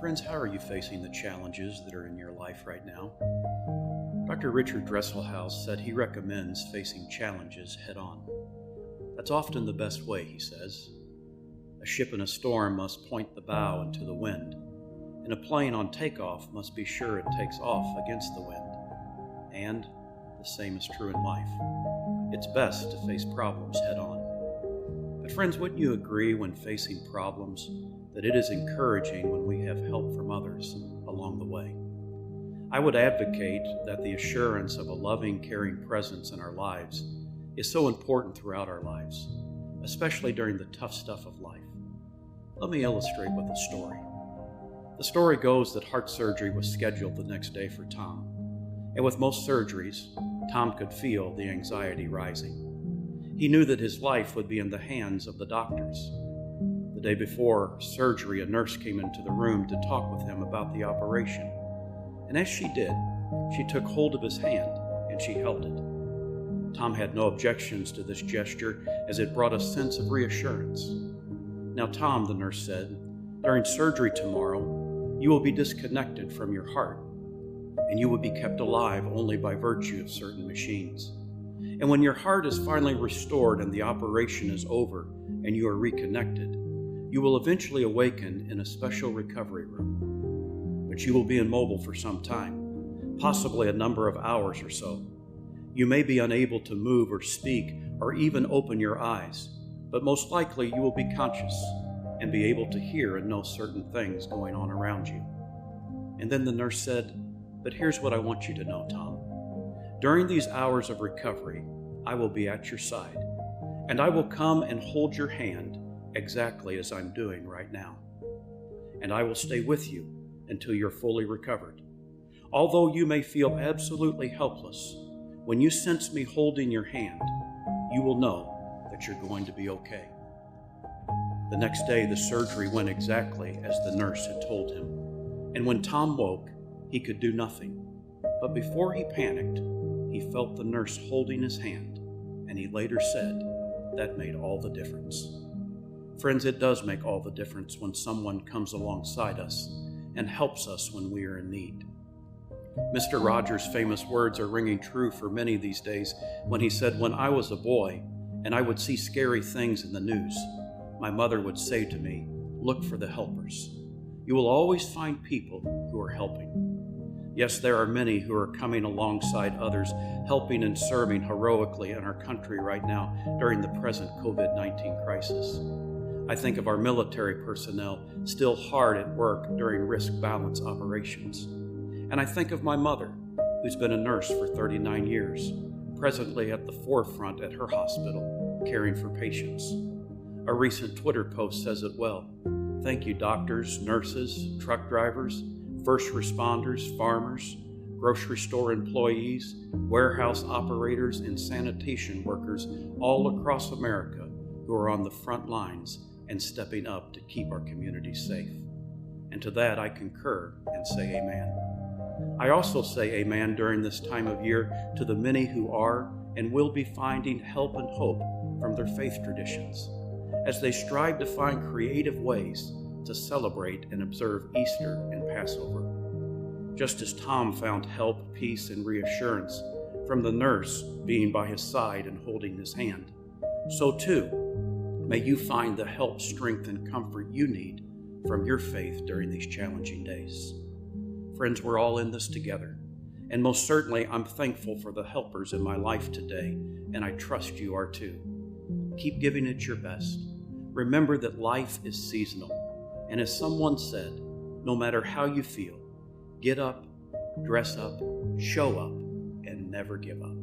Friends, how are you facing the challenges that are in your life right now? Dr. Richard Dresselhaus said he recommends facing challenges head on. That's often the best way, he says. A ship in a storm must point the bow into the wind, and a plane on takeoff must be sure it takes off against the wind. And the same is true in life. It's best to face problems head on. But friends, wouldn't you agree when facing problems that it is encouraging when we have help from others along the way? I would advocate that the assurance of a loving, caring presence in our lives is so important throughout our lives, especially during the tough stuff of life. Let me illustrate with a story. The story goes that heart surgery was scheduled the next day for Tom, and with most surgeries, Tom could feel the anxiety rising. He knew that his life would be in the hands of the doctors. The day before surgery, a nurse came into the room to talk with him about the operation. And as she did, she took hold of his hand and she held it. Tom had no objections to this gesture as it brought a sense of reassurance. "Now, Tom," the nurse said, "during surgery tomorrow, you will be disconnected from your heart, and you will be kept alive only by virtue of certain machines. And when your heart is finally restored and the operation is over and you are reconnected, you will eventually awaken in a special recovery room. But you will be immobile for some time, possibly a number of hours or so. You may be unable to move or speak or even open your eyes, but most likely you will be conscious and be able to hear and know certain things going on around you." And then the nurse said, "But here's what I want you to know, Tom. During these hours of recovery, I will be at your side, and I will come and hold your hand exactly as I'm doing right now. And I will stay with you until you're fully recovered. Although you may feel absolutely helpless, when you sense me holding your hand, you will know that you're going to be okay." The next day, the surgery went exactly as the nurse had told him. And when Tom woke, he could do nothing. But before he panicked, he felt the nurse holding his hand, and he later said that made all the difference. Friends, it does make all the difference when someone comes alongside us and helps us when we are in need. Mr. Rogers' famous words are ringing true for many these days when he said, "When I was a boy and I would see scary things in the news, my mother would say to me, 'Look for the helpers. You will always find people who are helping.'" Yes, there are many who are coming alongside others, helping and serving heroically in our country right now during the present COVID-19 crisis. I think of our military personnel still hard at work during risk balance operations. And I think of my mother, who's been a nurse for 39 years, presently at the forefront at her hospital, caring for patients. A recent Twitter post says it well. "Thank you, doctors, nurses, truck drivers, first responders, farmers, grocery store employees, warehouse operators, and sanitation workers all across America who are on the front lines and stepping up to keep our communities safe." And to that I concur and say amen. I also say amen during this time of year to the many who are and will be finding help and hope from their faith traditions, as they strive to find creative ways to celebrate and observe Easter and Passover. Just as Tom found help, peace, and reassurance from the nurse being by his side and holding his hand, so too may you find the help, strength, and comfort you need from your faith during these challenging days. Friends, we're all in this together, and most certainly I'm thankful for the helpers in my life today, and I trust you are too. Keep giving it your best. Remember that life is seasonal, and as someone said, no matter how you feel, get up, dress up, show up, and never give up.